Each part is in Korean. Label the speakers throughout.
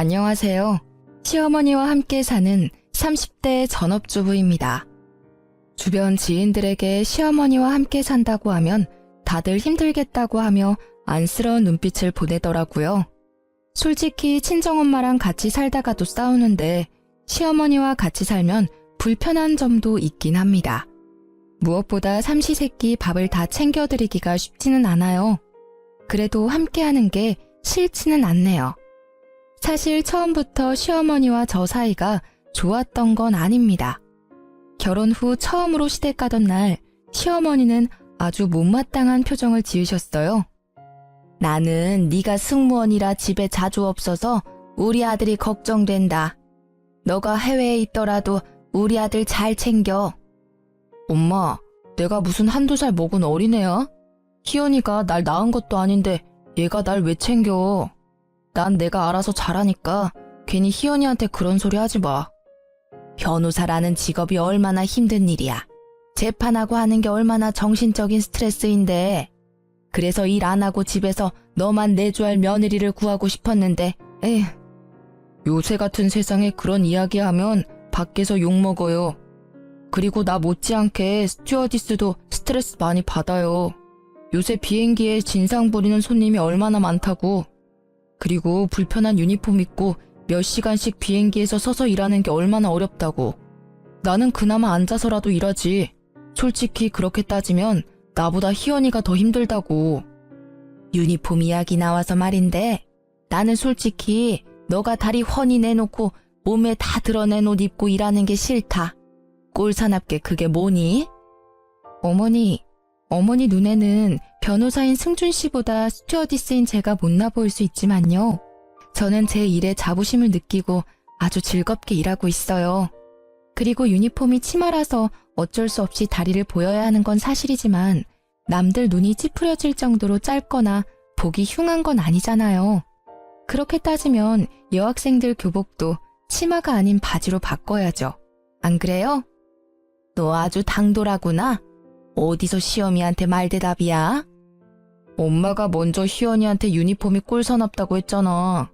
Speaker 1: 안녕하세요. 시어머니와 함께 사는 30대 전업주부입니다. 주변 지인들에게 시어머니와 함께 산다고 하면 다들 힘들겠다고 하며 안쓰러운 눈빛을 보내더라고요. 솔직히 친정엄마랑 같이 살다가도 싸우는데 시어머니와 같이 살면 불편한 점도 있긴 합니다. 무엇보다 삼시세끼 밥을 다 챙겨드리기가 쉽지는 않아요. 그래도 함께하는 게 싫지는 않네요. 사실 처음부터 시어머니와 저 사이가 좋았던 건 아닙니다. 결혼 후 처음으로 시댁 가던 날 시어머니는 아주 못마땅한 표정을 지으셨어요. 나는 네가 승무원이라 집에 자주 없어서 우리 아들이 걱정된다. 너가 해외에 있더라도 우리 아들 잘 챙겨. 엄마, 내가 무슨 한두 살 먹은 어린애야? 희연이가 날 낳은 것도 아닌데 얘가 날 왜 챙겨? 난 내가 알아서 잘하니까 괜히 희연이한테 그런 소리 하지 마. 변호사라는 직업이 얼마나 힘든 일이야. 재판하고 하는 게 얼마나 정신적인 스트레스인데. 그래서 일 안 하고 집에서 너만 내줘야 할 며느리를 구하고 싶었는데, 에휴. 요새 같은 세상에 그런 이야기하면 밖에서 욕먹어요. 그리고 나 못지않게 스튜어디스도 스트레스 많이 받아요. 요새 비행기에 진상 부리는 손님이 얼마나 많다고. 그리고 불편한 유니폼 입고 몇 시간씩 비행기에서 서서 일하는 게 얼마나 어렵다고. 나는 그나마 앉아서라도 일하지. 솔직히 그렇게 따지면 나보다 희연이가 더 힘들다고. 유니폼 이야기 나와서 말인데 나는 솔직히 너가 다리 훤히 내놓고 몸에 다 드러낸 옷 입고 일하는 게 싫다. 꼴사납게 그게 뭐니? 어머니 눈에는 변호사인 승준 씨보다 스튜어디스인 제가 못나 보일 수 있지만요. 저는 제 일에 자부심을 느끼고 아주 즐겁게 일하고 있어요. 그리고 유니폼이 치마라서 어쩔 수 없이 다리를 보여야 하는 건 사실이지만 남들 눈이 찌푸려질 정도로 짧거나 보기 흉한 건 아니잖아요. 그렇게 따지면 여학생들 교복도 치마가 아닌 바지로 바꿔야죠. 안 그래요? 너 아주 당돌하구나. 어디서 시어미한테 말대답이야? 엄마가 먼저 희연이한테 유니폼이 꼴사납다고 했잖아.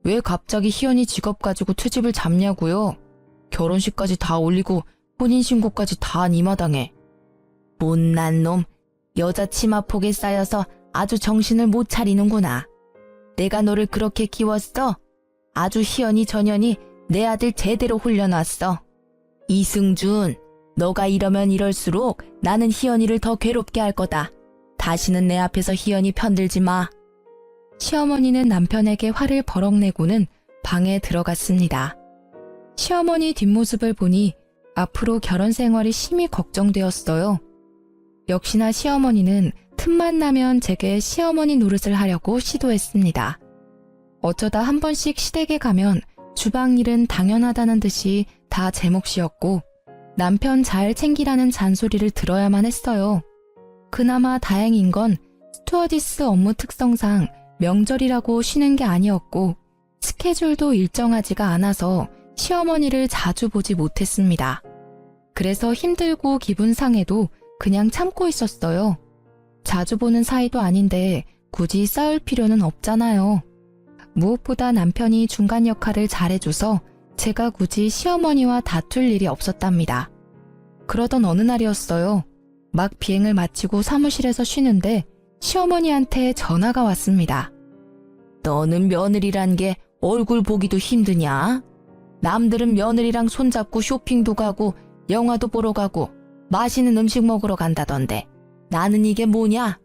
Speaker 1: 왜 갑자기 희연이 직업 가지고 트집을 잡냐고요? 결혼식까지 다 올리고 혼인신고까지 다 한 이 마당에. 못난 놈, 여자 치마폭에 쌓여서 아주 정신을 못 차리는구나. 내가 너를 그렇게 키웠어? 아주 희연이 전현이 내 아들 제대로 훈련왔어. 이승준, 너가 이러면 이럴수록 나는 희연이를 더 괴롭게 할 거다. 다시는 내 앞에서 희연이 편들지 마. 시어머니는 남편에게 화를 버럭 내고는 방에 들어갔습니다. 시어머니 뒷모습을 보니 앞으로 결혼 생활이 심히 걱정되었어요. 역시나 시어머니는 틈만 나면 제게 시어머니 노릇을 하려고 시도했습니다. 어쩌다 한 번씩 시댁에 가면 주방 일은 당연하다는 듯이 다 제 몫이었고 남편 잘 챙기라는 잔소리를 들어야만 했어요. 그나마 다행인 건 스튜어디스 업무 특성상 명절이라고 쉬는 게 아니었고 스케줄도 일정하지가 않아서 시어머니를 자주 보지 못했습니다. 그래서 힘들고 기분 상해도 그냥 참고 있었어요. 자주 보는 사이도 아닌데 굳이 싸울 필요는 없잖아요. 무엇보다 남편이 중간 역할을 잘해줘서 제가 굳이 시어머니와 다툴 일이 없었답니다. 그러던 어느 날이었어요. 막 비행을 마치고 사무실에서 쉬는데 시어머니한테 전화가 왔습니다. 너는 며느리란 게 얼굴 보기도 힘드냐? 남들은 며느리랑 손잡고 쇼핑도 가고 영화도 보러 가고 맛있는 음식 먹으러 간다던데 나는 이게 뭐냐?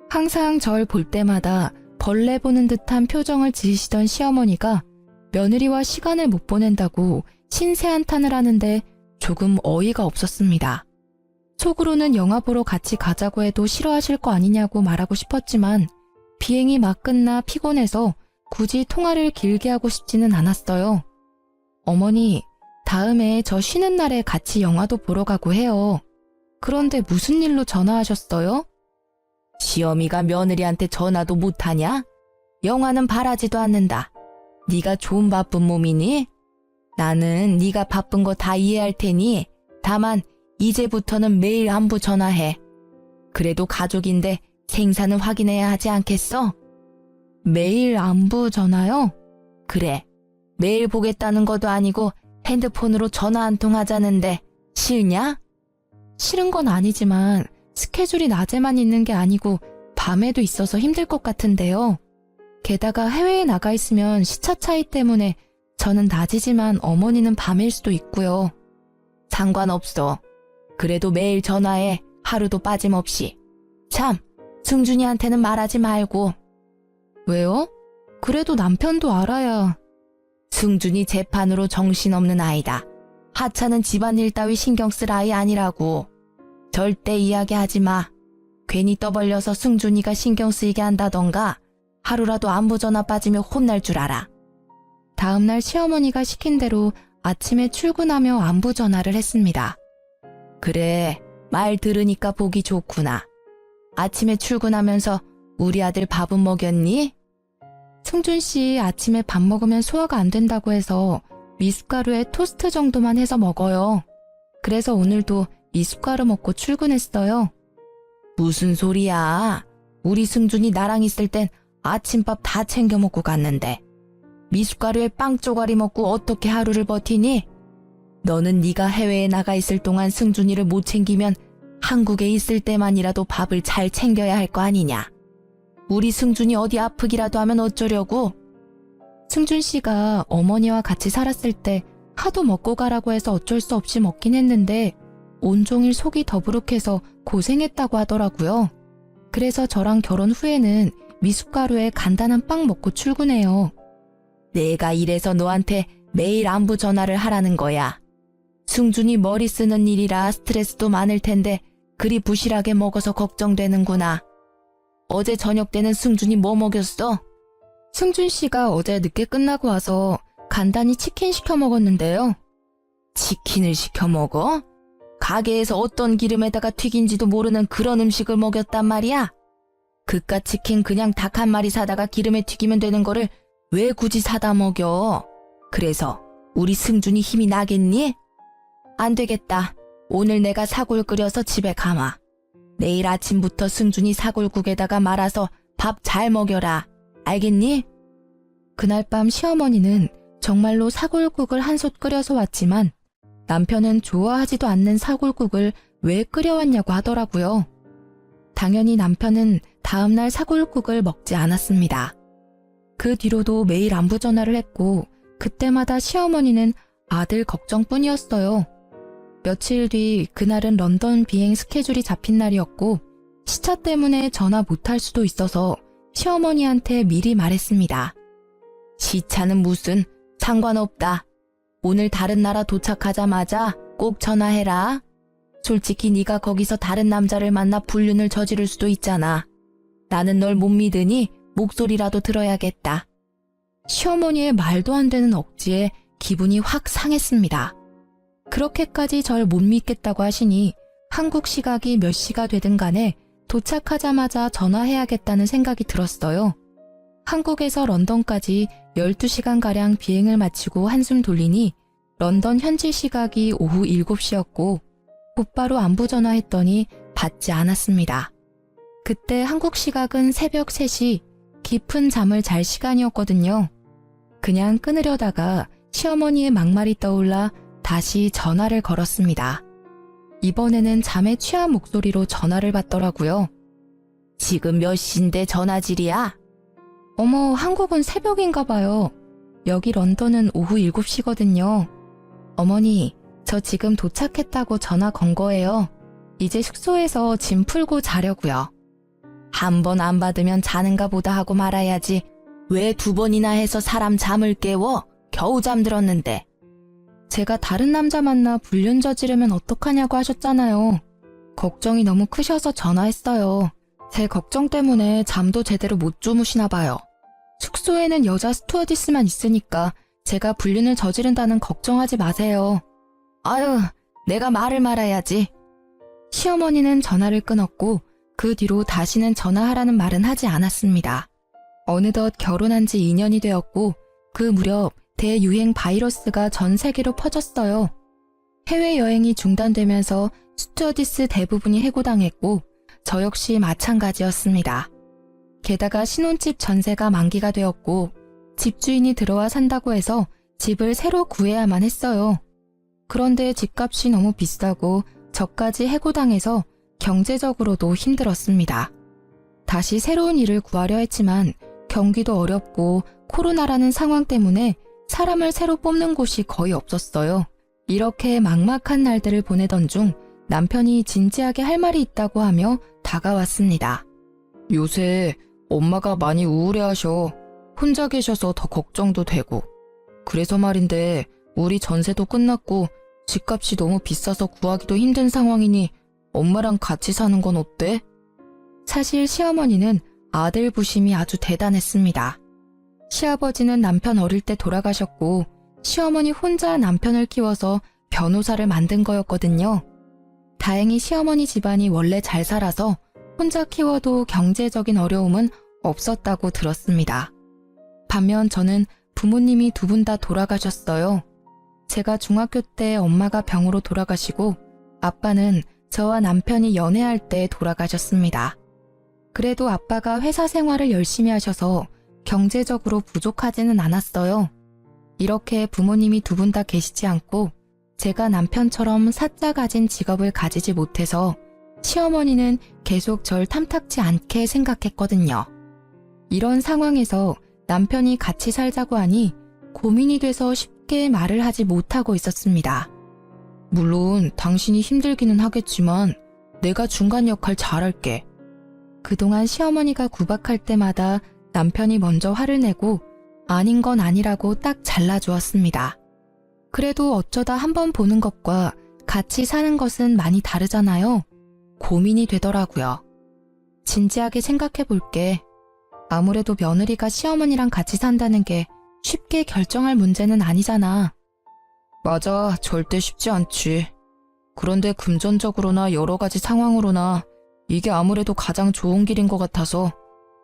Speaker 1: 항상 절 볼 때마다 벌레 보는 듯한 표정을 지으시던 시어머니가 며느리와 시간을 못 보낸다고 신세한탄을 하는데 조금 어이가 없었습니다. 속으로는 영화 보러 같이 가자고 해도 싫어하실 거 아니냐고 말하고 싶었지만 비행이 막 끝나 피곤해서 굳이 통화를 길게 하고 싶지는 않았어요. 어머니, 다음에 저 쉬는 날에 같이 영화도 보러 가고 해요. 그런데 무슨 일로 전화하셨어요? 시어미가 며느리한테 전화도 못하냐? 영화는 바라지도 않는다. 네가 좀 바쁜 몸이니? 나는 네가 바쁜 거 다 이해할 테니 다만 이제부터는 매일 안부 전화해. 그래도 가족인데 생사는 확인해야 하지 않겠어? 매일 안부 전화요? 그래, 매일 보겠다는 것도 아니고 핸드폰으로 전화 한 통 하자는데 싫냐? 싫은 건 아니지만 스케줄이 낮에만 있는 게 아니고 밤에도 있어서 힘들 것 같은데요. 게다가 해외에 나가 있으면 시차 차이 때문에 저는 낮이지만 어머니는 밤일 수도 있고요. 상관없어. 그래도 매일 전화해. 하루도 빠짐없이. 참, 승준이한테는 말하지 말고. 왜요? 그래도 남편도 알아야. 승준이 재판으로 정신없는 아이다. 하찮은 집안일 따위 신경 쓸 아이 아니라고. 절대 이야기하지 마. 괜히 떠벌려서 승준이가 신경 쓰이게 한다던가 하루라도 안부 전화 빠지면 혼날 줄 알아. 다음날 시어머니가 시킨 대로 아침에 출근하며 안부 전화를 했습니다. 그래, 말 들으니까 보기 좋구나. 아침에 출근하면서 우리 아들 밥은 먹였니? 승준 씨 아침에 밥 먹으면 소화가 안 된다고 해서 미숫가루에 토스트 정도만 해서 먹어요. 그래서 오늘도 미숫가루 먹고 출근했어요. 무슨 소리야? 우리 승준이 나랑 있을 땐 아침밥 다 챙겨 먹고 갔는데 미숫가루에 빵 쪼가리 먹고 어떻게 하루를 버티니? 너는 네가 해외에 나가 있을 동안 승준이를 못 챙기면 한국에 있을 때만이라도 밥을 잘 챙겨야 할 거 아니냐? 우리 승준이 어디 아프기라도 하면 어쩌려고? 승준 씨가 어머니와 같이 살았을 때 하도 먹고 가라고 해서 어쩔 수 없이 먹긴 했는데 온종일 속이 더부룩해서 고생했다고 하더라고요. 그래서 저랑 결혼 후에는 미숫가루에 간단한 빵 먹고 출근해요. 내가 이래서 너한테 매일 안부 전화를 하라는 거야. 승준이 머리 쓰는 일이라 스트레스도 많을 텐데 그리 부실하게 먹어서 걱정되는구나. 어제 저녁 때는 승준이 뭐 먹였어? 승준 씨가 어제 늦게 끝나고 와서 간단히 치킨 시켜 먹었는데요. 치킨을 시켜 먹어? 가게에서 어떤 기름에다가 튀긴지도 모르는 그런 음식을 먹였단 말이야? 그깟 치킨 그냥 닭 한 마리 사다가 기름에 튀기면 되는 거를 왜 굳이 사다 먹여? 그래서 우리 승준이 힘이 나겠니? 안 되겠다. 오늘 내가 사골 끓여서 집에 가마. 내일 아침부터 승준이 사골국에다가 말아서 밥 잘 먹여라. 알겠니? 그날 밤 시어머니는 정말로 사골국을 한솥 끓여서 왔지만 남편은 좋아하지도 않는 사골국을 왜 끓여왔냐고 하더라고요. 당연히 남편은 다음날 사골국을 먹지 않았습니다. 그 뒤로도 매일 안부 전화를 했고 그때마다 시어머니는 아들 걱정뿐이었어요. 며칠 뒤 그날은 런던 비행 스케줄이 잡힌 날이었고 시차 때문에 전화 못할 수도 있어서 시어머니한테 미리 말했습니다. 시차는 무슨 상관없다. 오늘 다른 나라 도착하자마자 꼭 전화해라. 솔직히 네가 거기서 다른 남자를 만나 불륜을 저지를 수도 있잖아. 나는 널 못 믿으니 목소리라도 들어야겠다. 시어머니의 말도 안 되는 억지에 기분이 확 상했습니다. 그렇게까지 절 못 믿겠다고 하시니 한국 시각이 몇 시가 되든 간에 도착하자마자 전화해야겠다는 생각이 들었어요. 한국에서 런던까지 12시간가량 비행을 마치고 한숨 돌리니 런던 현지 시각이 오후 7시였고 곧바로 안부 전화했더니 받지 않았습니다. 그때 한국 시각은 새벽 3시, 깊은 잠을 잘 시간이었거든요. 그냥 끊으려다가 시어머니의 막말이 떠올라 다시 전화를 걸었습니다. 이번에는 잠에 취한 목소리로 전화를 받더라고요. 지금 몇 시인데 전화질이야? 어머, 한국은 새벽인가 봐요. 여기 런던은 오후 7시거든요. 어머니, 저 지금 도착했다고 전화 건 거예요. 이제 숙소에서 짐 풀고 자려고요. 한 번 안 받으면 자는가 보다 하고 말아야지. 왜 2번이나 해서 사람 잠을 깨워? 겨우 잠들었는데. 제가 다른 남자 만나 불륜 저지르면 어떡하냐고 하셨잖아요. 걱정이 너무 크셔서 전화했어요. 제 걱정 때문에 잠도 제대로 못 주무시나 봐요. 숙소에는 여자 스튜어디스만 있으니까 제가 불륜을 저지른다는 걱정하지 마세요. 아유, 내가 말을 말아야지. 시어머니는 전화를 끊었고 그 뒤로 다시는 전화하라는 말은 하지 않았습니다. 어느덧 결혼한 지 2년이 되었고 그 무렵 대유행 바이러스가 전 세계로 퍼졌어요. 해외여행이 중단되면서 스튜어디스 대부분이 해고당했고 저 역시 마찬가지였습니다. 게다가 신혼집 전세가 만기가 되었고 집주인이 들어와 산다고 해서 집을 새로 구해야만 했어요. 그런데 집값이 너무 비싸고 저까지 해고당해서 경제적으로도 힘들었습니다. 다시 새로운 일을 구하려 했지만 경기도 어렵고 코로나라는 상황 때문에 사람을 새로 뽑는 곳이 거의 없었어요. 이렇게 막막한 날들을 보내던 중 남편이 진지하게 할 말이 있다고 하며 다가왔습니다. 요새 엄마가 많이 우울해하셔. 혼자 계셔서 더 걱정도 되고. 그래서 말인데 우리 전세도 끝났고 집값이 너무 비싸서 구하기도 힘든 상황이니 엄마랑 같이 사는 건 어때? 사실 시어머니는 아들 부심이 아주 대단했습니다. 시아버지는 남편 어릴 때 돌아가셨고 시어머니 혼자 남편을 키워서 변호사를 만든 거였거든요. 다행히 시어머니 집안이 원래 잘 살아서 혼자 키워도 경제적인 어려움은 없었다고 들었습니다. 반면 저는 부모님이 두 분 다 돌아가셨어요. 제가 중학교 때 엄마가 병으로 돌아가시고 아빠는 저와 남편이 연애할 때 돌아가셨습니다. 그래도 아빠가 회사 생활을 열심히 하셔서 경제적으로 부족하지는 않았어요. 이렇게 부모님이 두 분 다 계시지 않고 제가 남편처럼 사짜 가진 직업을 가지지 못해서 시어머니는 계속 절 탐탁지 않게 생각했거든요. 이런 상황에서 남편이 같이 살자고 하니 고민이 돼서 쉽게 말을 하지 못하고 있었습니다. 물론 당신이 힘들기는 하겠지만 내가 중간 역할 잘할게. 그동안 시어머니가 구박할 때마다 남편이 먼저 화를 내고 아닌 건 아니라고 딱 잘라주었습니다. 그래도 어쩌다 한번 보는 것과 같이 사는 것은 많이 다르잖아요. 고민이 되더라고요. 진지하게 생각해 볼게. 아무래도 며느리가 시어머니랑 같이 산다는 게 쉽게 결정할 문제는 아니잖아. 맞아, 절대 쉽지 않지. 그런데 금전적으로나 여러 가지 상황으로나 이게 아무래도 가장 좋은 길인 것 같아서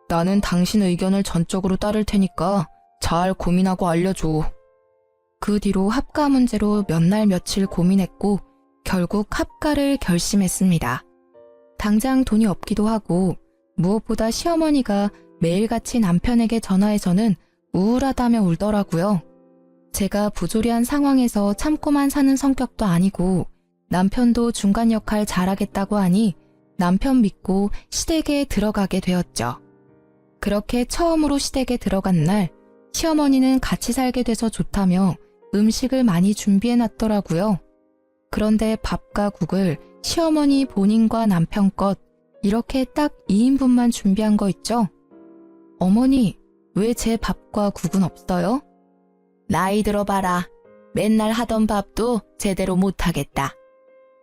Speaker 1: 나는 당신 의견을 전적으로 따를 테니까 잘 고민하고 알려줘. 그 뒤로 합가 문제로 몇 날 며칠 고민했고 결국 합가를 결심했습니다. 당장 돈이 없기도 하고 무엇보다 시어머니가 매일같이 남편에게 전화해서는 우울하다며 울더라고요. 제가 부조리한 상황에서 참고만 사는 성격도 아니고 남편도 중간 역할 잘하겠다고 하니 남편 믿고 시댁에 들어가게 되었죠. 그렇게 처음으로 시댁에 들어간 날 시어머니는 같이 살게 돼서 좋다며 음식을 많이 준비해놨더라고요. 그런데 밥과 국을 시어머니 본인과 남편 것 이렇게 딱 2인분만 준비한 거 있죠? 어머니, 왜 제 밥과 국은 없어요? 나이 들어봐라. 맨날 하던 밥도 제대로 못하겠다.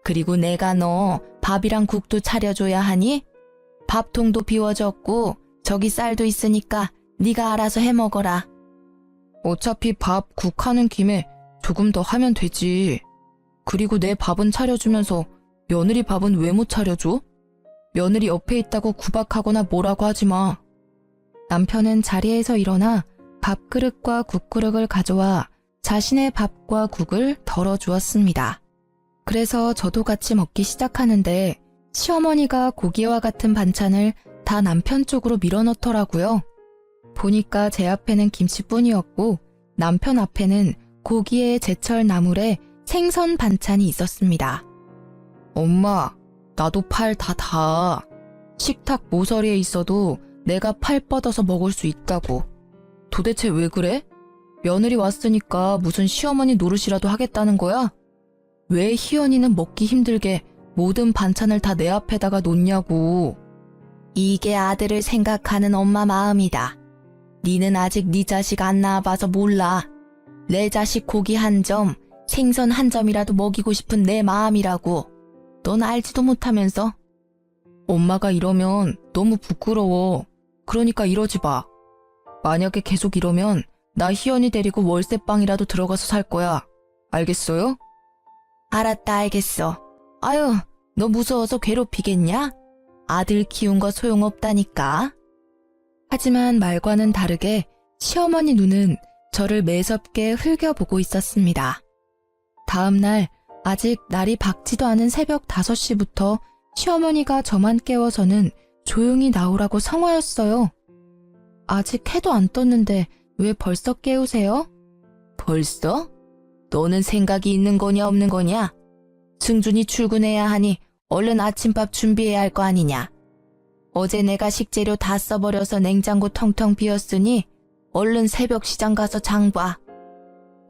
Speaker 1: 그리고 내가 너 밥이랑 국도 차려줘야 하니? 밥통도 비워졌고 저기 쌀도 있으니까 네가 알아서 해먹어라. 어차피 밥, 국 하는 김에 조금 더 하면 되지. 그리고 내 밥은 차려주면서 며느리 밥은 왜 못 차려줘? 며느리 옆에 있다고 구박하거나 뭐라고 하지 마. 남편은 자리에서 일어나 밥그릇과 국그릇을 가져와 자신의 밥과 국을 덜어주었습니다. 그래서 저도 같이 먹기 시작하는데 시어머니가 고기와 같은 반찬을 다 남편 쪽으로 밀어넣더라고요. 보니까 제 앞에는 김치뿐이었고 남편 앞에는 고기에 제철 나물에 생선 반찬이 있었습니다. 엄마, 나도 팔 다 닿아. 식탁 모서리에 있어도 내가 팔 뻗어서 먹을 수 있다고. 도대체 왜 그래? 며느리 왔으니까 무슨 시어머니 노릇이라도 하겠다는 거야? 왜 희연이는 먹기 힘들게 모든 반찬을 다 내 앞에다가 놓냐고. 이게 아들을 생각하는 엄마 마음이다. 니는 아직 네 자식 안 낳아봐서 몰라. 내 자식 고기 한 점, 생선 한 점이라도 먹이고 싶은 내 마음이라고. 넌 알지도 못하면서. 엄마가 이러면 너무 부끄러워. 그러니까 이러지 마. 만약에 계속 이러면 나 희연이 데리고 월세방이라도 들어가서 살 거야. 알겠어요? 알았다, 알겠어. 아유, 너 무서워서 괴롭히겠냐? 아들 키운 거 소용없다니까. 하지만 말과는 다르게 시어머니 눈은 저를 매섭게 흘겨보고 있었습니다. 다음 날 아직 날이 밝지도 않은 새벽 5시부터 시어머니가 저만 깨워서는 조용히 나오라고 성화였어요. 아직 해도 안 떴는데 왜 벌써 깨우세요? 벌써? 너는 생각이 있는 거냐 없는 거냐? 승준이 출근해야 하니 얼른 아침밥 준비해야 할 거 아니냐? 어제 내가 식재료 다 써버려서 냉장고 텅텅 비었으니 얼른 새벽 시장 가서 장 봐.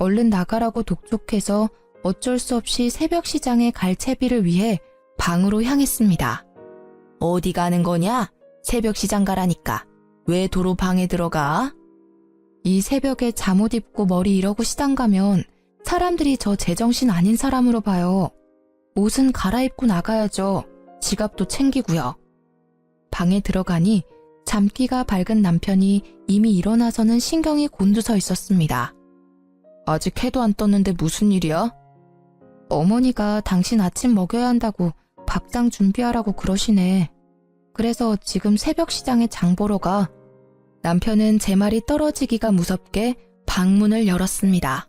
Speaker 1: 얼른 나가라고 독촉해서 어쩔 수 없이 새벽 시장에 갈 채비를 위해 방으로 향했습니다. 어디 가는 거냐? 새벽 시장 가라니까. 왜 도로 방에 들어가? 이 새벽에 잠옷 입고 머리 이러고 시장 가면 사람들이 저 제정신 아닌 사람으로 봐요. 옷은 갈아입고 나가야죠. 지갑도 챙기고요. 방에 들어가니 잠기가 밝은 남편이 이미 일어나서는 신경이 곤두서 있었습니다. 아직 해도 안 떴는데 무슨 일이야? 어머니가 당신 아침 먹여야 한다고 밥상 준비하라고 그러시네. 그래서 지금 새벽 시장에 장 보러 가. 남편은 제 말이 떨어지기가 무섭게 방문을 열었습니다.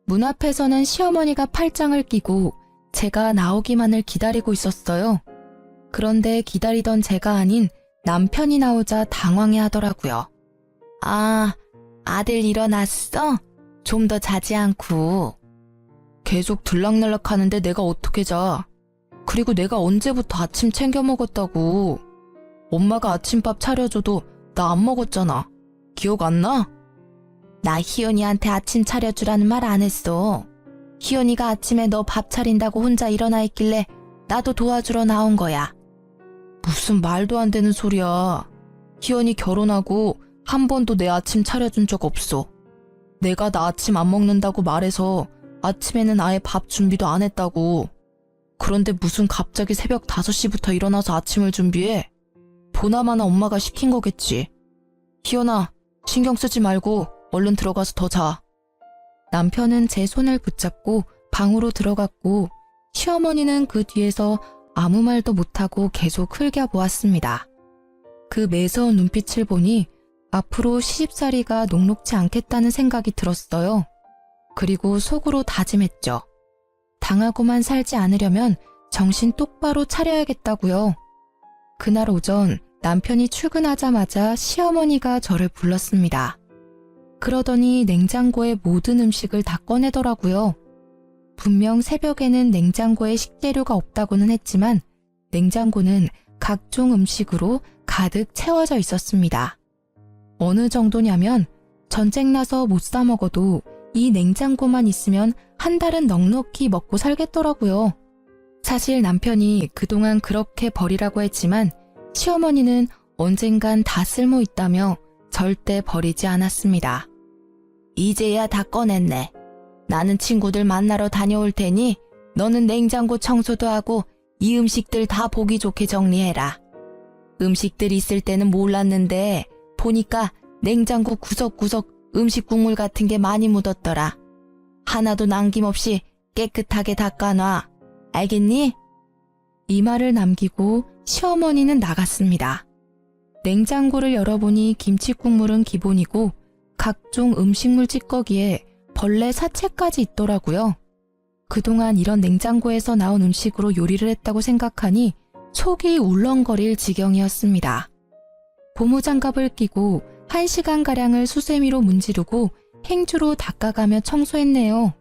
Speaker 1: 문 앞에서는 시어머니가 팔짱을 끼고 제가 나오기만을 기다리고 있었어요. 그런데 기다리던 제가 아닌 남편이 나오자 당황해 하더라고요. 아, 아들 일어났어? 좀 더 자지 않고. 계속 들락날락 하는데 내가 어떻게 자. 그리고 내가 언제부터 아침 챙겨 먹었다고. 엄마가 아침밥 차려줘도 나 안 먹었잖아. 기억 안 나? 나 희연이한테 아침 차려주라는 말 안 했어. 희연이가 아침에 너 밥 차린다고 혼자 일어나 있길래 나도 도와주러 나온 거야. 무슨 말도 안 되는 소리야. 희연이 결혼하고 한 번도 내 아침 차려준 적 없어. 내가 나 아침 안 먹는다고 말해서 아침에는 아예 밥 준비도 안 했다고. 그런데 무슨 갑자기 새벽 5시부터 일어나서 아침을 준비해? 보나마나 엄마가 시킨 거겠지. 희연아, 신경 쓰지 말고 얼른 들어가서 더 자. 남편은 제 손을 붙잡고 방으로 들어갔고 시어머니는 그 뒤에서 아무 말도 못하고 계속 흘겨보았습니다. 그 매서운 눈빛을 보니 앞으로 시집살이가 녹록지 않겠다는 생각이 들었어요. 그리고 속으로 다짐했죠. 당하고만 살지 않으려면 정신 똑바로 차려야겠다고요. 그날 오전 남편이 출근하자마자 시어머니가 저를 불렀습니다. 그러더니 냉장고의 모든 음식을 다 꺼내더라고요. 분명 새벽에는 냉장고에 식재료가 없다고는 했지만 냉장고는 각종 음식으로 가득 채워져 있었습니다. 어느 정도냐면 전쟁 나서 못 사 먹어도 이 냉장고만 있으면 한 달은 넉넉히 먹고 살겠더라고요. 사실 남편이 그동안 그렇게 버리라고 했지만 시어머니는 언젠간 다 쓸모 있다며 절대 버리지 않았습니다. 이제야 다 꺼냈네. 나는 친구들 만나러 다녀올 테니 너는 냉장고 청소도 하고 이 음식들 다 보기 좋게 정리해라. 음식들 있을 때는 몰랐는데 보니까 냉장고 구석구석 음식 국물 같은 게 많이 묻었더라. 하나도 남김없이 깨끗하게 닦아놔. 알겠니? 이 말을 남기고 시어머니는 나갔습니다. 냉장고를 열어보니 김치 국물은 기본이고 각종 음식물 찌꺼기에 벌레 사체까지 있더라고요. 그동안 이런 냉장고에서 나온 음식으로 요리를 했다고 생각하니 속이 울렁거릴 지경이었습니다. 고무장갑을 끼고 1시간가량을 수세미로 문지르고 행주로 닦아가며 청소했네요.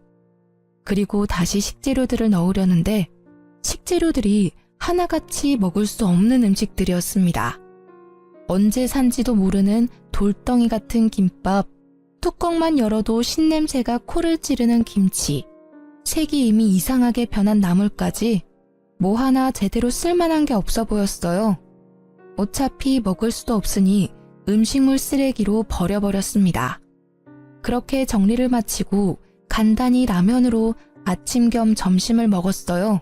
Speaker 1: 그리고 다시 식재료들을 넣으려는데 식재료들이 하나같이 먹을 수 없는 음식들이었습니다. 언제 산지도 모르는 돌덩이 같은 김밥, 뚜껑만 열어도 신냄새가 코를 찌르는 김치, 색이 이미 이상하게 변한 나물까지 뭐 하나 제대로 쓸만한 게 없어 보였어요. 어차피 먹을 수도 없으니 음식물 쓰레기로 버려버렸습니다. 그렇게 정리를 마치고 간단히 라면으로 아침 겸 점심을 먹었어요.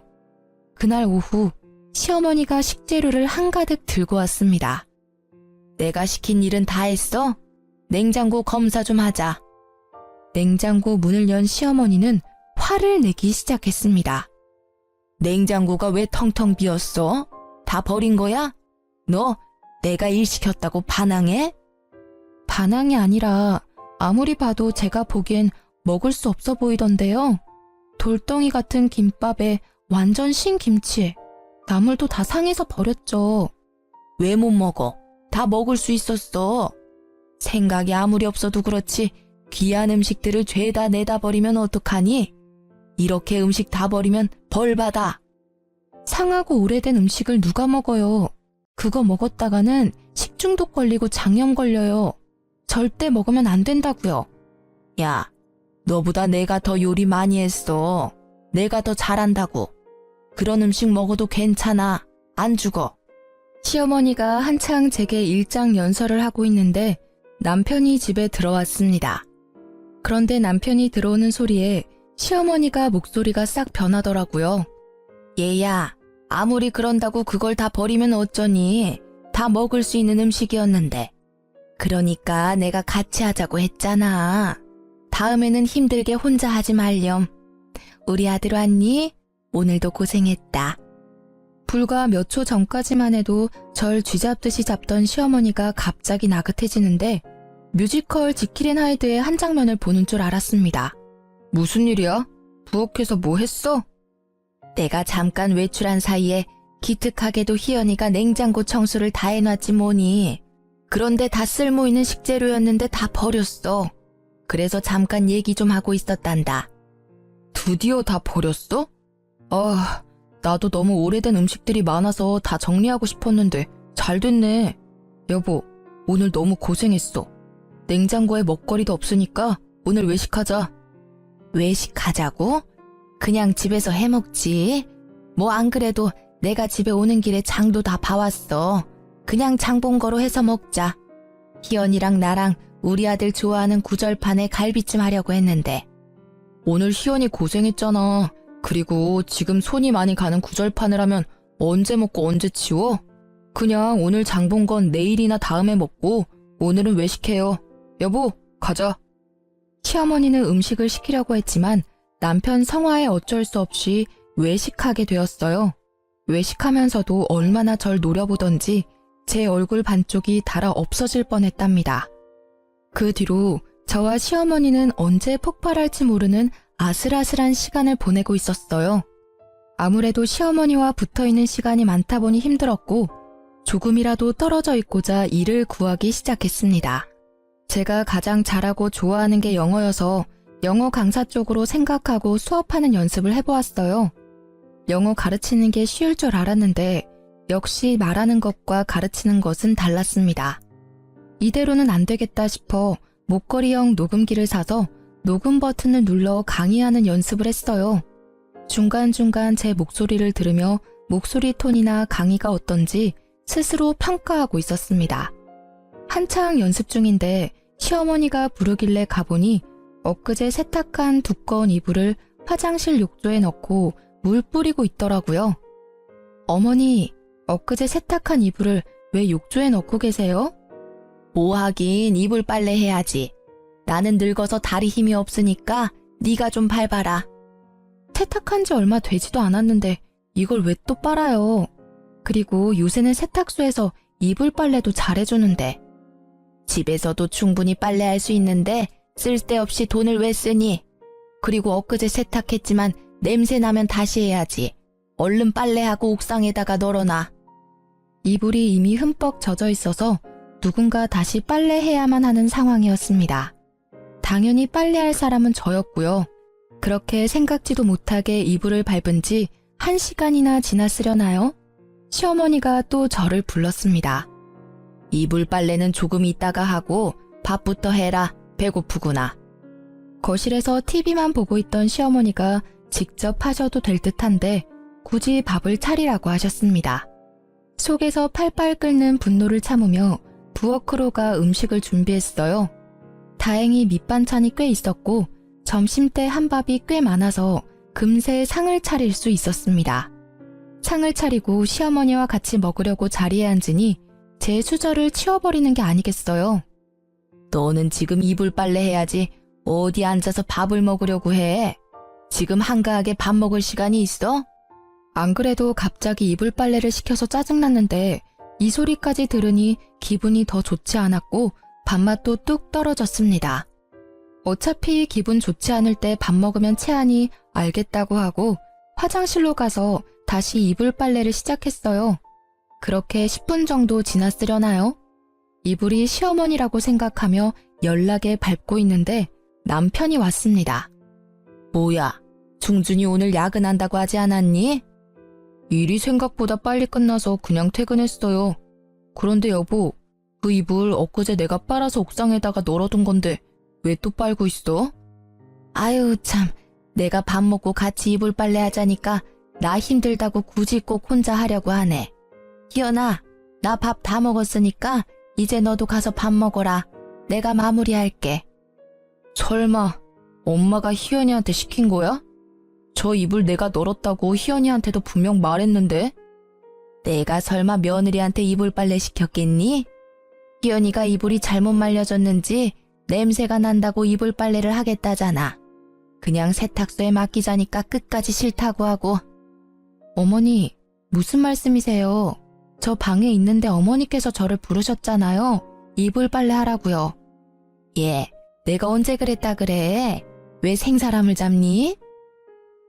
Speaker 1: 그날 오후 시어머니가 식재료를 한가득 들고 왔습니다. 내가 시킨 일은 다 했어? 냉장고 검사 좀 하자. 냉장고 문을 연 시어머니는 화를 내기 시작했습니다. 냉장고가 왜 텅텅 비었어? 다 버린 거야? 너 내가 일 시켰다고 반항해? 반항이 아니라 아무리 봐도 제가 보기엔 먹을 수 없어 보이던데요. 돌덩이 같은 김밥에 완전 신김치에 나물도 다 상해서 버렸죠. 왜 못 먹어? 다 먹을 수 있었어. 생각이 아무리 없어도 그렇지 귀한 음식들을 죄다 내다 버리면 어떡하니? 이렇게 음식 다 버리면 벌 받아. 상하고 오래된 음식을 누가 먹어요? 그거 먹었다가는 식중독 걸리고 장염 걸려요. 절대 먹으면 안 된다고요. 야, 너보다 내가 더 요리 많이 했어. 내가 더 잘한다고. 그런 음식 먹어도 괜찮아. 안 죽어. 시어머니가 한창 제게 일장 연설을 하고 있는데 남편이 집에 들어왔습니다. 그런데 남편이 들어오는 소리에 시어머니가 목소리가 싹 변하더라고요. 얘야, 아무리 그런다고 그걸 다 버리면 어쩌니? 다 먹을 수 있는 음식이었는데. 그러니까 내가 같이 하자고 했잖아. 다음에는 힘들게 혼자 하지 말렴. 우리 아들 왔니? 오늘도 고생했다. 불과 몇 초 전까지만 해도 절 쥐잡듯이 잡던 시어머니가 갑자기 나긋해지는데 뮤지컬 지킬 앤 하이드의 한 장면을 보는 줄 알았습니다. 무슨 일이야? 부엌에서 뭐 했어? 내가 잠깐 외출한 사이에 기특하게도 희연이가 냉장고 청소를 다 해놨지 뭐니. 그런데 다 쓸모있는 식재료였는데 다 버렸어. 그래서 잠깐 얘기 좀 하고 있었단다. 드디어 다 버렸어? 아, 나도 너무 오래된 음식들이 많아서 다 정리하고 싶었는데 잘 됐네. 여보, 오늘 너무 고생했어. 냉장고에 먹거리도 없으니까 오늘 외식하자. 외식하자고? 그냥 집에서 해먹지. 뭐 안 그래도 내가 집에 오는 길에 장도 다 봐왔어. 그냥 장본거로 해서 먹자. 희연이랑 나랑 우리 아들 좋아하는 구절판에 갈비찜 하려고 했는데. 오늘 희연이 고생했잖아. 그리고 지금 손이 많이 가는 구절판을 하면 언제 먹고 언제 치워? 그냥 오늘 장본 건 내일이나 다음에 먹고 오늘은 외식해요. 여보, 가자. 시어머니는 음식을 시키려고 했지만 남편 성화에 어쩔 수 없이 외식하게 되었어요. 외식하면서도 얼마나 절 노려보던지 제 얼굴 반쪽이 달아 없어질 뻔했답니다. 그 뒤로 저와 시어머니는 언제 폭발할지 모르는 아슬아슬한 시간을 보내고 있었어요. 아무래도 시어머니와 붙어있는 시간이 많다 보니 힘들었고 조금이라도 떨어져 있고자 일을 구하기 시작했습니다. 제가 가장 잘하고 좋아하는 게 영어여서 영어 강사 쪽으로 생각하고 수업하는 연습을 해보았어요. 영어 가르치는 게 쉬울 줄 알았는데 역시 말하는 것과 가르치는 것은 달랐습니다. 이대로는 안 되겠다 싶어 목걸이형 녹음기를 사서 녹음 버튼을 눌러 강의하는 연습을 했어요. 중간중간 제 목소리를 들으며 목소리 톤이나 강의가 어떤지 스스로 평가하고 있었습니다. 한창 연습 중인데 시어머니가 부르길래 가보니 엊그제 세탁한 두꺼운 이불을 화장실 욕조에 넣고 물 뿌리고 있더라고요. 어머니, 엊그제 세탁한 이불을 왜 욕조에 넣고 계세요? 뭐 하긴 이불 빨래 해야지. 나는 늙어서 다리 힘이 없으니까 네가 좀 밟아라. 세탁한 지 얼마 되지도 않았는데 이걸 왜 또 빨아요? 그리고 요새는 세탁소에서 이불 빨래도 잘해주는데. 집에서도 충분히 빨래할 수 있는데 쓸데없이 돈을 왜 쓰니? 그리고 엊그제 세탁했지만 냄새 나면 다시 해야지. 얼른 빨래하고 옥상에다가 널어놔. 이불이 이미 흠뻑 젖어 있어서 누군가 다시 빨래해야만 하는 상황이었습니다. 당연히 빨래할 사람은 저였고요. 그렇게 생각지도 못하게 이불을 밟은 지 1시간이나 지났으려나요? 시어머니가 또 저를 불렀습니다. 이불 빨래는 조금 있다가 하고 밥부터 해라. 배고프구나. 거실에서 TV만 보고 있던 시어머니가 직접 하셔도 될 듯한데 굳이 밥을 차리라고 하셨습니다. 속에서 팔팔 끓는 분노를 참으며 부엌으로 가 음식을 준비했어요. 다행히 밑반찬이 꽤 있었고 점심때 한밥이 꽤 많아서 금세 상을 차릴 수 있었습니다. 상을 차리고 시어머니와 같이 먹으려고 자리에 앉으니 제 수저를 치워버리는 게 아니겠어요. 너는 지금 이불 빨래 해야지 어디 앉아서 밥을 먹으려고 해. 지금 한가하게 밥 먹을 시간이 있어? 안 그래도 갑자기 이불 빨래를 시켜서 짜증났는데 이 소리까지 들으니 기분이 더 좋지 않았고 밥맛도 뚝 떨어졌습니다. 어차피 기분 좋지 않을 때 밥 먹으면 체하니 알겠다고 하고 화장실로 가서 다시 이불 빨래를 시작했어요. 그렇게 10분 정도 지났으려나요? 이불이 시어머니라고 생각하며 연락에 밟고 있는데 남편이 왔습니다. 뭐야, 중준이 오늘 야근한다고 하지 않았니? 일이 생각보다 빨리 끝나서 그냥 퇴근했어요. 그런데 여보, 그 이불 엊그제 내가 빨아서 옥상에다가 널어둔 건데 왜 또 빨고 있어? 아유 참, 내가 밥 먹고 같이 이불 빨래 하자니까 나 힘들다고 굳이 꼭 혼자 하려고 하네. 희연아, 나 밥 다 먹었으니까 이제 너도 가서 밥 먹어라. 내가 마무리할게. 설마 엄마가 희연이한테 시킨 거야? 저 이불 내가 널었다고 희연이한테도 분명 말했는데? 내가 설마 며느리한테 이불 빨래 시켰겠니? 희연이가 이불이 잘못 말려졌는지 냄새가 난다고 이불 빨래를 하겠다잖아. 그냥 세탁소에 맡기자니까 끝까지 싫다고 하고. 어머니, 무슨 말씀이세요? 저 방에 있는데 어머니께서 저를 부르셨잖아요. 이불 빨래 하라고요. 예, 내가 언제 그랬다 그래? 왜 생사람을 잡니?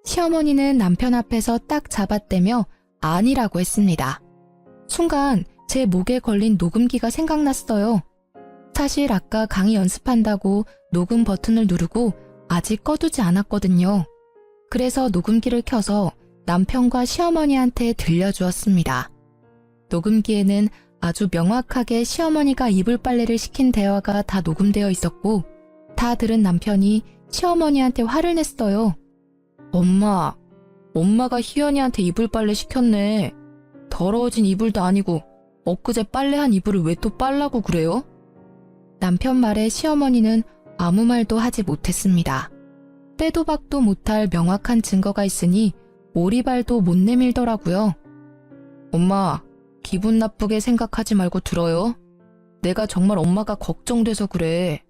Speaker 1: 시어머니는 남편 앞에서 딱 잡아떼며 아니라고 했습니다. 순간 제 목에 걸린 녹음기가 생각났어요. 사실 아까 강의 연습한다고 녹음 버튼을 누르고 아직 꺼두지 않았거든요. 그래서 녹음기를 켜서 남편과 시어머니한테 들려주었습니다. 녹음기에는 아주 명확하게 시어머니가 이불 빨래를 시킨 대화가 다 녹음되어 있었고, 다 들은 남편이 시어머니한테 화를 냈어요. 엄마가 희연이한테 이불 빨래 시켰네. 더러워진 이불도 아니고 엊그제 빨래한 이불을 왜 또 빨라고 그래요? 남편 말에 시어머니는 아무 말도 하지 못했습니다. 빼도 박도 못할 명확한 증거가 있으니 오리발도 못 내밀더라고요. 엄마, 기분 나쁘게 생각하지 말고 들어요. 내가 정말 엄마가 걱정돼서 그래.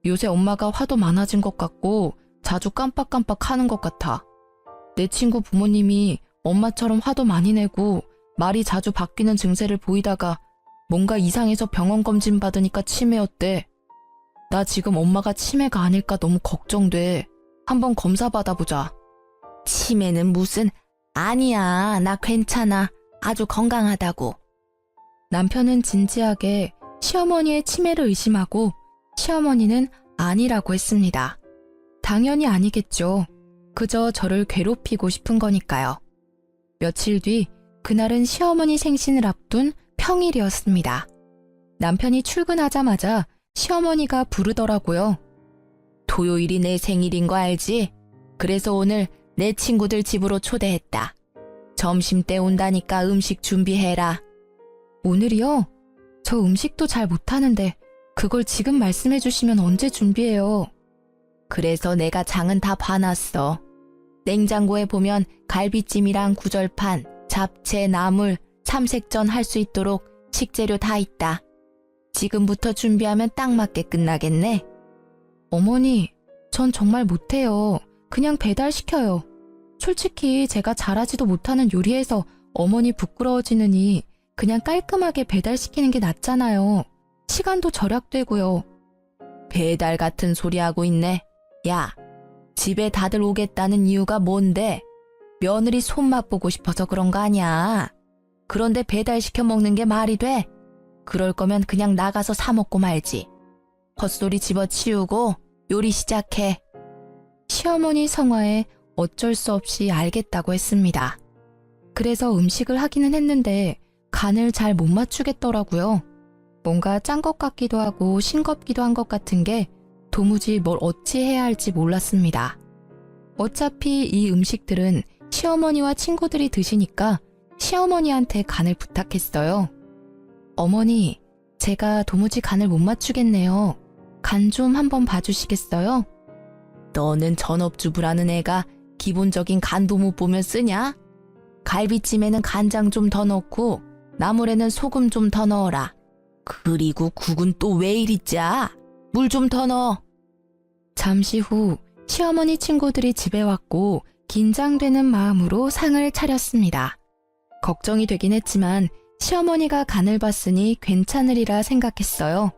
Speaker 1: 요새 엄마가 화도 많아진 것 같고 자주 깜빡깜빡 하는 것 같아. 내 친구 부모님이 엄마처럼 화도 많이 내고 말이 자주 바뀌는 증세를 보이다가 뭔가 이상해서 병원 검진 받으니까 치매였대. 나 지금 엄마가 치매가 아닐까 너무 걱정돼. 한번 검사 받아보자. 치매는 무슨... 아니야, 나 괜찮아. 아주 건강하다고. 남편은 진지하게 시어머니의 치매를 의심하고 시어머니는 아니라고 했습니다. 당연히 아니겠죠. 그저 저를 괴롭히고 싶은 거니까요. 며칠 뒤 그날은 시어머니 생신을 앞둔 평일이었습니다. 남편이 출근하자마자 시어머니가 부르더라고요. 토요일이 내 생일인 거 알지? 그래서 오늘 내 친구들 집으로 초대했다. 점심때 온다니까 음식 준비해라. 오늘이요? 저 음식도 잘 못하는데 그걸 지금 말씀해 주시면 언제 준비해요? 그래서 내가 장은 다 봐놨어. 냉장고에 보면 갈비찜이랑 구절판, 잡채, 나물, 삼색전 할 수 있도록 식재료 다 있다. 지금부터 준비하면 딱 맞게 끝나겠네. 어머니, 전 정말 못해요. 그냥 배달시켜요. 솔직히 제가 잘하지도 못하는 요리에서 어머니 부끄러워지느니 그냥 깔끔하게 배달시키는 게 낫잖아요. 시간도 절약되고요. 배달 같은 소리 하고 있네. 야, 집에 다들 오겠다는 이유가 뭔데? 며느리 손맛 보고 싶어서 그런 거 아니야. 그런데 배달시켜 먹는 게 말이 돼? 그럴 거면 그냥 나가서 사 먹고 말지. 헛소리 집어치우고 요리 시작해. 시어머니 성화에 어쩔 수 없이 알겠다고 했습니다. 그래서 음식을 하기는 했는데 간을 잘 못 맞추겠더라고요. 뭔가 짠 것 같기도 하고 싱겁기도 한 것 같은 게 도무지 뭘 어찌 해야 할지 몰랐습니다. 어차피 이 음식들은 시어머니와 친구들이 드시니까 시어머니한테 간을 부탁했어요. 어머니, 제가 도무지 간을 못 맞추겠네요. 간 좀 한번 봐주시겠어요? 너는 전업주부라는 애가 기본적인 간도 못 보면 쓰냐? 갈비찜에는 간장 좀 더 넣고 나물에는 소금 좀 더 넣어라. 그리고 국은 또 왜 이리 짜? 물 좀 더 넣어. 잠시 후 시어머니 친구들이 집에 왔고 긴장되는 마음으로 상을 차렸습니다. 걱정이 되긴 했지만 시어머니가 간을 봤으니 괜찮으리라 생각했어요.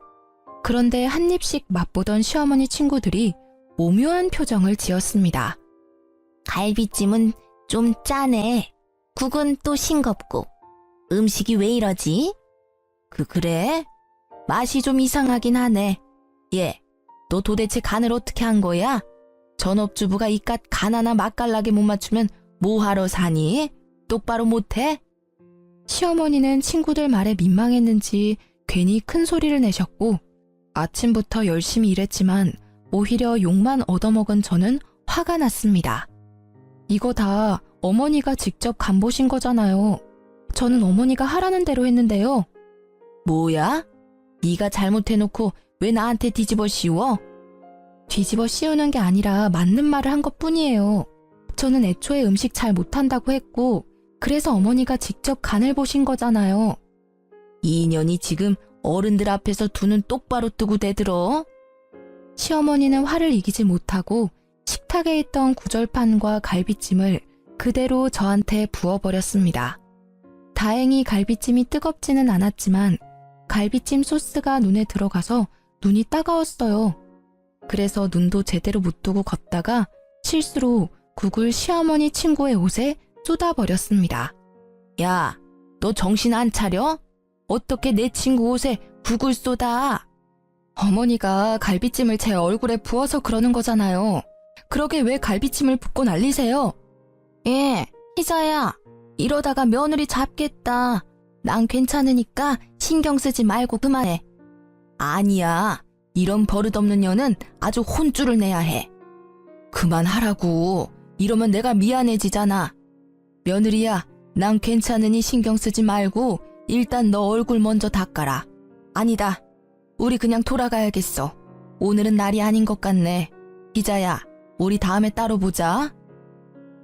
Speaker 1: 그런데 한 입씩 맛보던 시어머니 친구들이 오묘한 표정을 지었습니다. 갈비찜은 좀 짜네. 국은 또 싱겁고. 음식이 왜 이러지? 그래? 맛이 좀 이상하긴 하네. 얘, 너 도대체 간을 어떻게 한 거야? 전업주부가 이깟 간 하나 맛깔나게 못 맞추면 뭐하러 사니? 똑바로 못해? 시어머니는 친구들 말에 민망했는지 괜히 큰 소리를 내셨고 아침부터 열심히 일했지만 오히려 욕만 얻어먹은 저는 화가 났습니다. 이거 다 어머니가 직접 간 보신 거잖아요. 저는 어머니가 하라는 대로 했는데요. 뭐야? 네가 잘못해놓고 왜 나한테 뒤집어 씌워? 뒤집어 씌우는 게 아니라 맞는 말을 한 것뿐이에요. 저는 애초에 음식 잘 못한다고 했고 그래서 어머니가 직접 간을 보신 거잖아요. 이 인연이 지금 어른들 앞에서 두 눈 똑바로 뜨고 대들어? 시어머니는 화를 이기지 못하고 식탁에 있던 구절판과 갈비찜을 그대로 저한테 부어버렸습니다. 다행히 갈비찜이 뜨겁지는 않았지만 갈비찜 소스가 눈에 들어가서 눈이 따가웠어요. 그래서 눈도 제대로 못 뜨고 걷다가 실수로 국을 시어머니 친구의 옷에 쏟아버렸습니다. 야, 너 정신 안 차려? 어떻게 내 친구 옷에 국을 쏟아? 어머니가 갈비찜을 제 얼굴에 부어서 그러는 거잖아요. 그러게 왜 갈비찜을 붓고 난리세요? 예, 희자야. 이러다가 며느리 잡겠다. 난 괜찮으니까 신경 쓰지 말고 그만해. 아니야. 이런 버릇없는 년은 아주 혼쭐을 내야 해. 그만하라고. 이러면 내가 미안해지잖아. 며느리야, 난 괜찮으니 신경 쓰지 말고 일단 너 얼굴 먼저 닦아라. 아니다. 우리 그냥 돌아가야겠어. 오늘은 날이 아닌 것 같네. 희자야, 우리 다음에 따로 보자.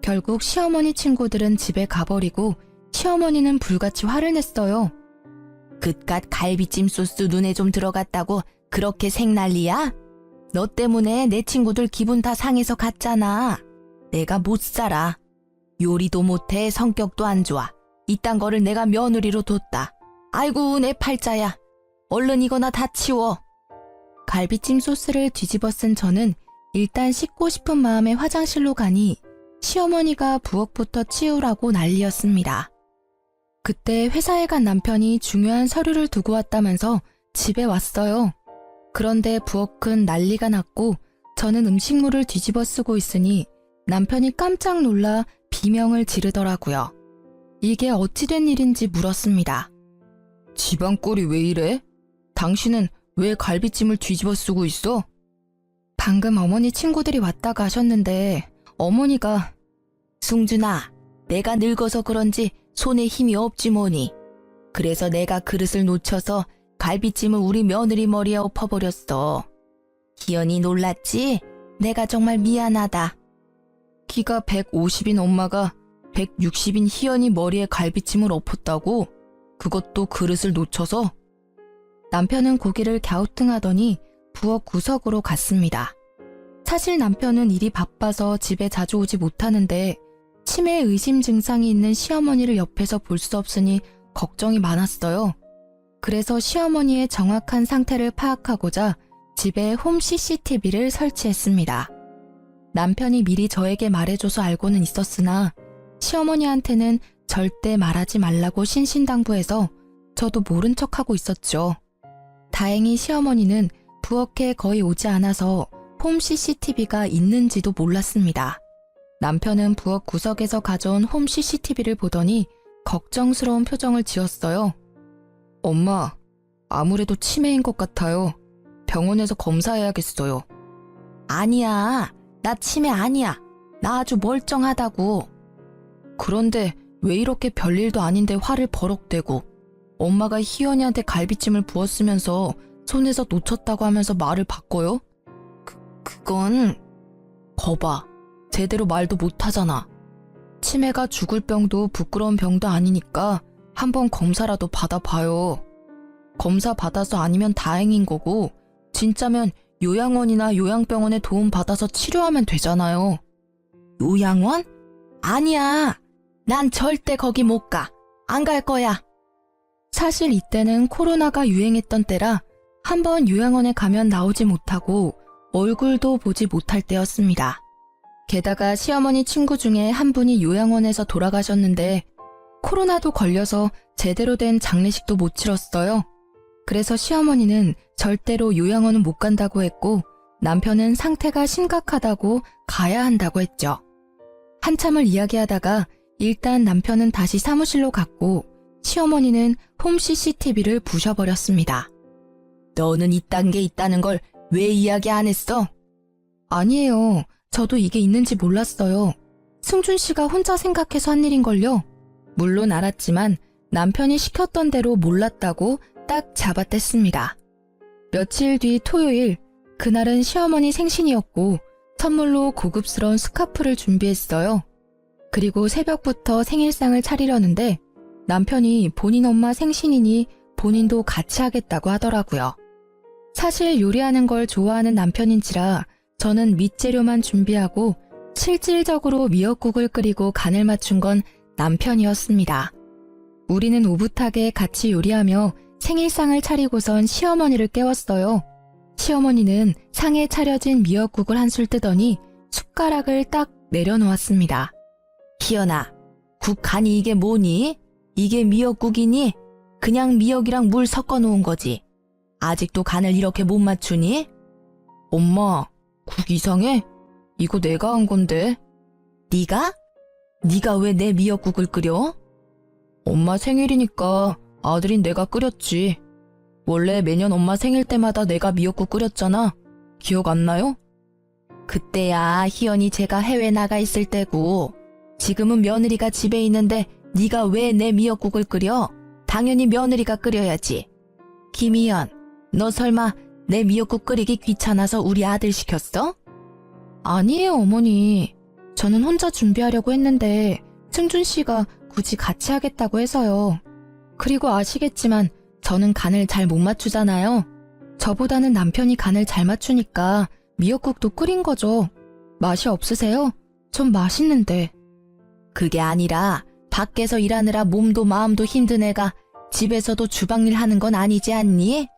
Speaker 1: 결국 시어머니 친구들은 집에 가버리고 시어머니는 불같이 화를 냈어요. 그깟 갈비찜 소스 눈에 좀 들어갔다고 그렇게 생난리야? 너 때문에 내 친구들 기분 다 상해서 갔잖아. 내가 못 살아. 요리도 못해 성격도 안 좋아. 이딴 거를 내가 며느리로 뒀다. 아이고 내 팔자야. 얼른 이거나 다 치워. 갈비찜 소스를 뒤집어 쓴 저는 일단 씻고 싶은 마음에 화장실로 가니 시어머니가 부엌부터 치우라고 난리였습니다. 그때 회사에 간 남편이 중요한 서류를 두고 왔다면서 집에 왔어요. 그런데 부엌은 난리가 났고 저는 음식물을 뒤집어 쓰고 있으니 남편이 깜짝 놀라 비명을 지르더라고요. 이게 어찌 된 일인지 물었습니다. 집안 꼴이 왜 이래? 당신은 왜 갈비찜을 뒤집어 쓰고 있어? 방금 어머니 친구들이 왔다 가셨는데 어머니가 승준아, 내가 늙어서 그런지 손에 힘이 없지 뭐니. 그래서 내가 그릇을 놓쳐서 갈비찜을 우리 며느리 머리에 엎어버렸어. 희연이 놀랐지? 내가 정말 미안하다. 키가 150인 엄마가 160인 희연이 머리에 갈비찜을 엎었다고? 그것도 그릇을 놓쳐서? 남편은 고개를 갸우뚱하더니 부엌 구석으로 갔습니다. 사실 남편은 일이 바빠서 집에 자주 오지 못하는데 치매 의심 증상이 있는 시어머니를 옆에서 볼 수 없으니 걱정이 많았어요. 그래서 시어머니의 정확한 상태를 파악하고자 집에 홈 CCTV를 설치했습니다. 남편이 미리 저에게 말해줘서 알고는 있었으나 시어머니한테는 절대 말하지 말라고 신신당부해서 저도 모른 척하고 있었죠. 다행히 시어머니는 부엌에 거의 오지 않아서 홈 CCTV가 있는지도 몰랐습니다. 남편은 부엌 구석에서 가져온 홈 CCTV를 보더니 걱정스러운 표정을 지었어요. 엄마, 아무래도 치매인 것 같아요. 병원에서 검사해야겠어요. 아니야, 나 치매 아니야. 나 아주 멀쩡하다고. 그런데 왜 이렇게 별일도 아닌데 화를 버럭대고 엄마가 희연이한테 갈비찜을 부었으면서 손에서 놓쳤다고 하면서 말을 바꿔요? 그건... 거봐, 제대로 말도 못하잖아. 치매가 죽을 병도 부끄러운 병도 아니니까 한번 검사라도 받아봐요. 검사 받아서 아니면 다행인 거고 진짜면 요양원이나 요양병원에 도움 받아서 치료하면 되잖아요. 요양원? 아니야. 난 절대 거기 못 가. 안 갈 거야. 사실 이때는 코로나가 유행했던 때라 한번 요양원에 가면 나오지 못하고 얼굴도 보지 못할 때였습니다. 게다가 시어머니 친구 중에 한 분이 요양원에서 돌아가셨는데 코로나도 걸려서 제대로 된 장례식도 못 치렀어요. 그래서 시어머니는 절대로 요양원은 못 간다고 했고 남편은 상태가 심각하다고 가야 한다고 했죠. 한참을 이야기하다가 일단 남편은 다시 사무실로 갔고 시어머니는 홈 CCTV를 부셔버렸습니다. 너는 이딴 게 있다는 걸 왜 이야기 안 했어? 아니에요. 저도 이게 있는지 몰랐어요. 승준 씨가 혼자 생각해서 한 일인걸요. 물론 알았지만 남편이 시켰던 대로 몰랐다고 딱 잡아댔습니다. 며칠 뒤 토요일, 그날은 시어머니 생신이었고 선물로 고급스러운 스카프를 준비했어요. 그리고 새벽부터 생일상을 차리려는데 남편이 본인 엄마 생신이니 본인도 같이 하겠다고 하더라고요. 사실 요리하는 걸 좋아하는 남편인지라 저는 밑재료만 준비하고 실질적으로 미역국을 끓이고 간을 맞춘 건 남편이었습니다. 우리는 오붓하게 같이 요리하며 생일상을 차리고선 시어머니를 깨웠어요. 시어머니는 상에 차려진 미역국을 한술 뜨더니 숟가락을 딱 내려놓았습니다. 희연아, 국 간이 이게 뭐니? 이게 미역국이니? 그냥 미역이랑 물 섞어 놓은 거지. 아직도 간을 이렇게 못 맞추니? 엄마, 국 이상해? 이거 내가 한 건데. 네가? 네가 왜 내 미역국을 끓여? 엄마 생일이니까 아들인 내가 끓였지. 원래 매년 엄마 생일 때마다 내가 미역국 끓였잖아. 기억 안 나요? 그때야 희연이 제가 해외 나가 있을 때고 지금은 며느리가 집에 있는데 네가 왜 내 미역국을 끓여? 당연히 며느리가 끓여야지. 김희연, 너 설마 내 미역국 끓이기 귀찮아서 우리 아들 시켰어? 아니에요, 어머니. 저는 혼자 준비하려고 했는데 승준 씨가 굳이 같이 하겠다고 해서요. 그리고 아시겠지만 저는 간을 잘 못 맞추잖아요. 저보다는 남편이 간을 잘 맞추니까 미역국도 끓인 거죠. 맛이 없으세요? 전 맛있는데. 그게 아니라 밖에서 일하느라 몸도 마음도 힘든 애가 집에서도 주방일 하는 건 아니지 않니?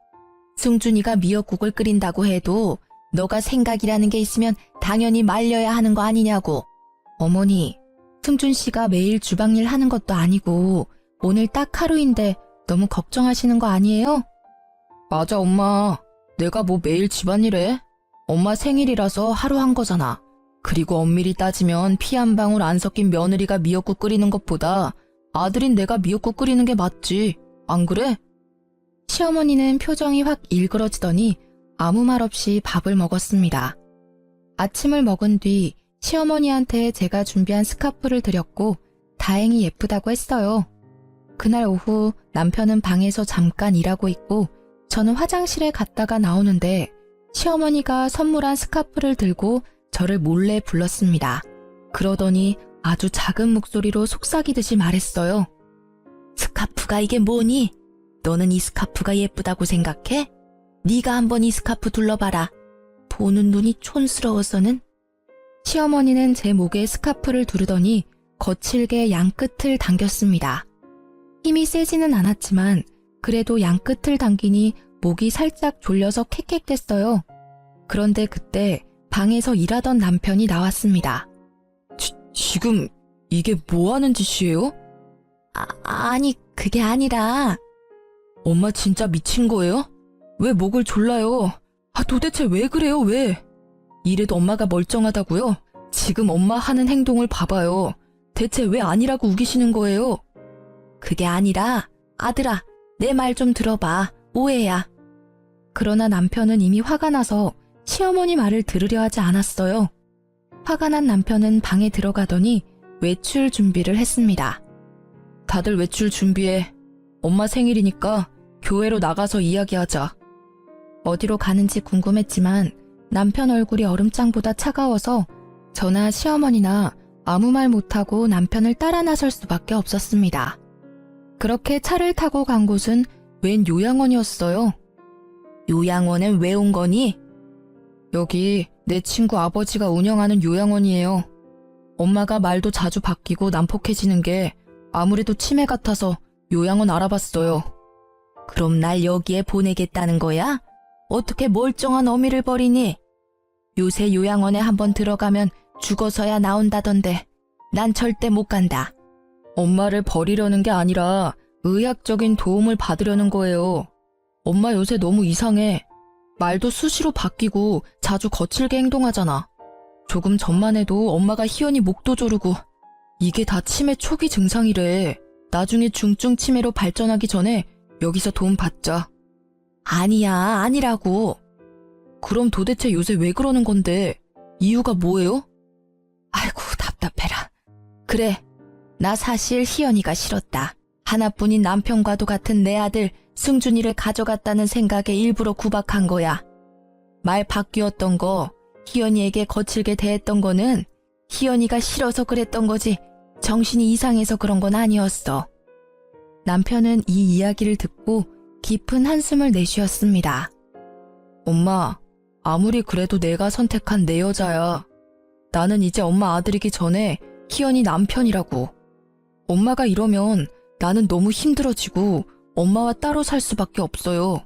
Speaker 1: 승준이가 미역국을 끓인다고 해도 너가 생각이라는 게 있으면 당연히 말려야 하는 거 아니냐고. 어머니, 승준 씨가 매일 주방일 하는 것도 아니고 오늘 딱 하루인데 너무 걱정하시는 거 아니에요? 맞아, 엄마. 내가 뭐 매일 집안일해? 엄마 생일이라서 하루 한 거잖아. 그리고 엄밀히 따지면 피 한 방울 안 섞인 며느리가 미역국 끓이는 것보다 아들인 내가 미역국 끓이는 게 맞지. 안 그래? 시어머니는 표정이 확 일그러지더니 아무 말 없이 밥을 먹었습니다. 아침을 먹은 뒤 시어머니한테 제가 준비한 스카프를 드렸고 다행히 예쁘다고 했어요. 그날 오후 남편은 방에서 잠깐 일하고 있고 저는 화장실에 갔다가 나오는데 시어머니가 선물한 스카프를 들고 저를 몰래 불렀습니다. 그러더니 아주 작은 목소리로 속삭이듯이 말했어요. 스카프가 이게 뭐니? 너는 이 스카프가 예쁘다고 생각해? 네가 한번 이 스카프 둘러봐라. 보는 눈이 촌스러워서는. 시어머니는 제 목에 스카프를 두르더니 거칠게 양끝을 당겼습니다. 힘이 세지는 않았지만 그래도 양끝을 당기니 목이 살짝 졸려서 캑캑댔어요. 그런데 그때 방에서 일하던 남편이 나왔습니다. 지금 이게 뭐 하는 짓이에요? 아니 그게 아니라. 엄마 진짜 미친 거예요? 왜 목을 졸라요? 도대체 왜 그래요, 왜? 이래도 엄마가 멀쩡하다고요? 지금 엄마 하는 행동을 봐봐요. 대체 왜 아니라고 우기시는 거예요? 그게 아니라, 아들아, 내 말 좀 들어봐. 오해야. 그러나 남편은 이미 화가 나서 시어머니 말을 들으려 하지 않았어요. 화가 난 남편은 방에 들어가더니 외출 준비를 했습니다. 다들 외출 준비해. 엄마 생일이니까 교회로 나가서 이야기하자. 어디로 가는지 궁금했지만 남편 얼굴이 얼음장보다 차가워서 저나 시어머니나 아무 말 못하고 남편을 따라 나설 수밖에 없었습니다. 그렇게 차를 타고 간 곳은 웬 요양원이었어요. 요양원엔 왜 온 거니? 여기 내 친구 아버지가 운영하는 요양원이에요. 엄마가 말도 자주 바뀌고 난폭해지는 게 아무래도 치매 같아서 요양원 알아봤어요. 그럼 날 여기에 보내겠다는 거야? 어떻게 멀쩡한 어미를 버리니? 요새 요양원에 한번 들어가면 죽어서야 나온다던데 난 절대 못 간다. 엄마를 버리려는 게 아니라 의학적인 도움을 받으려는 거예요. 엄마 요새 너무 이상해. 말도 수시로 바뀌고 자주 거칠게 행동하잖아. 조금 전만 해도 엄마가 희연이 목도 조르고 이게 다 치매 초기 증상이래. 나중에 중증 치매로 발전하기 전에 여기서 도움 받자. 아니야, 아니라고. 그럼 도대체 요새 왜 그러는 건데? 이유가 뭐예요? 아이고, 답답해라. 그래, 나 사실 희연이가 싫었다. 하나뿐인 남편과도 같은 내 아들 승준이를 가져갔다는 생각에 일부러 구박한 거야. 말 바뀌었던 거, 희연이에게 거칠게 대했던 거는 희연이가 싫어서 그랬던 거지 정신이 이상해서 그런 건 아니었어. 남편은 이 이야기를 듣고 깊은 한숨을 내쉬었습니다. 엄마, 아무리 그래도 내가 선택한 내 여자야. 나는 이제 엄마 아들이기 전에 희연이 남편이라고. 엄마가 이러면 나는 너무 힘들어지고 엄마와 따로 살 수밖에 없어요.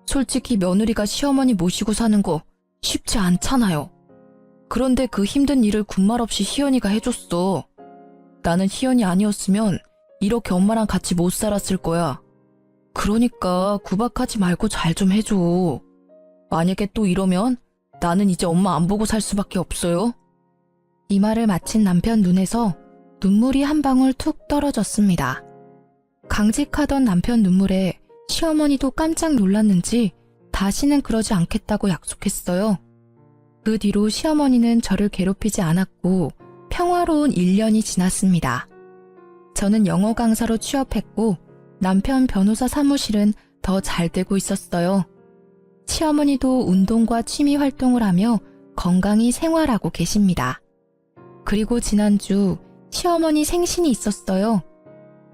Speaker 1: 솔직히 며느리가 시어머니 모시고 사는 거 쉽지 않잖아요. 그런데 그 힘든 일을 군말 없이 희연이가 해줬어. 나는 희연이 아니었으면 이렇게 엄마랑 같이 못 살았을 거야. 그러니까 구박하지 말고 잘 좀 해줘. 만약에 또 이러면 나는 이제 엄마 안 보고 살 수밖에 없어요. 이 말을 마친 남편 눈에서 눈물이 한 방울 툭 떨어졌습니다. 강직하던 남편 눈물에 시어머니도 깜짝 놀랐는지 다시는 그러지 않겠다고 약속했어요. 그 뒤로 시어머니는 저를 괴롭히지 않았고 평화로운 1년이 지났습니다. 저는 영어 강사로 취업했고 남편 변호사 사무실은 더 잘 되고 있었어요. 시어머니도 운동과 취미 활동을 하며 건강히 생활하고 계십니다. 그리고 지난주 시어머니 생신이 있었어요.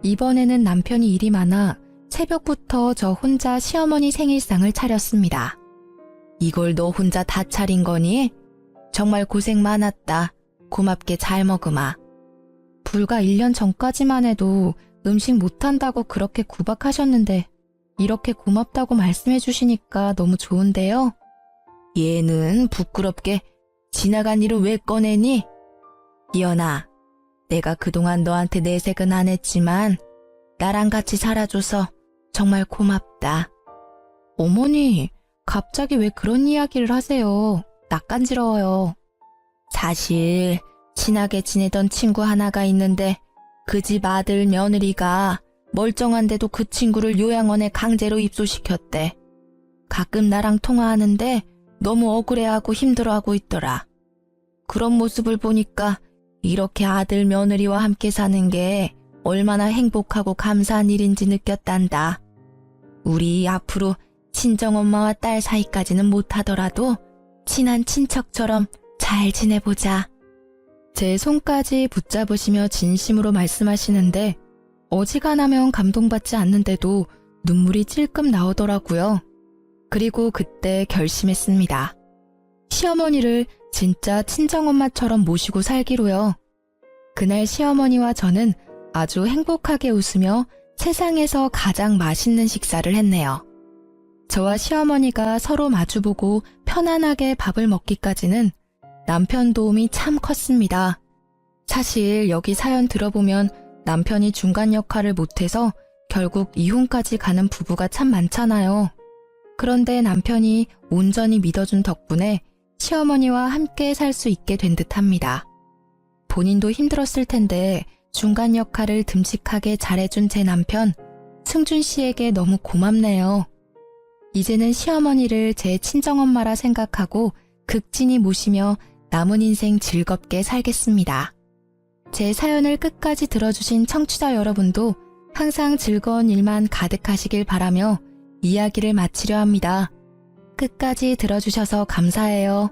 Speaker 1: 이번에는 남편이 일이 많아 새벽부터 저 혼자 시어머니 생일상을 차렸습니다. 이걸 너 혼자 다 차린 거니? 정말 고생 많았다. 고맙게 잘 먹으마. 불과 1년 전까지만 해도 음식 못한다고 그렇게 구박하셨는데 이렇게 고맙다고 말씀해 주시니까 너무 좋은데요. 얘는 부끄럽게 지나간 일을 왜 꺼내니? 희연아, 내가 그동안 너한테 내색은 안 했지만 나랑 같이 살아줘서 정말 고맙다. 어머니, 갑자기 왜 그런 이야기를 하세요? 낯간지러워요. 사실 친하게 지내던 친구 하나가 있는데 그 집 아들 며느리가 멀쩡한데도 그 친구를 요양원에 강제로 입소시켰대. 가끔 나랑 통화하는데 너무 억울해하고 힘들어하고 있더라. 그런 모습을 보니까 이렇게 아들 며느리와 함께 사는 게 얼마나 행복하고 감사한 일인지 느꼈단다. 우리 앞으로 친정엄마와 딸 사이까지는 못하더라도 친한 친척처럼 잘 지내보자. 제 손까지 붙잡으시며 진심으로 말씀하시는데 어지간하면 감동받지 않는데도 눈물이 찔끔 나오더라고요. 그리고 그때 결심했습니다. 시어머니를 진짜 친정엄마처럼 모시고 살기로요. 그날 시어머니와 저는 아주 행복하게 웃으며 세상에서 가장 맛있는 식사를 했네요. 저와 시어머니가 서로 마주보고 편안하게 밥을 먹기까지는 남편 도움이 참 컸습니다. 사실 여기 사연 들어보면 남편이 중간 역할을 못해서 결국 이혼까지 가는 부부가 참 많잖아요. 그런데 남편이 온전히 믿어준 덕분에 시어머니와 함께 살 수 있게 된 듯합니다. 본인도 힘들었을 텐데 중간 역할을 듬직하게 잘해준 제 남편 승준 씨에게 너무 고맙네요. 이제는 시어머니를 제 친정엄마라 생각하고 극진히 모시며 남은 인생 즐겁게 살겠습니다. 제 사연을 끝까지 들어주신 청취자 여러분도 항상 즐거운 일만 가득하시길 바라며 이야기를 마치려 합니다. 끝까지 들어주셔서 감사해요.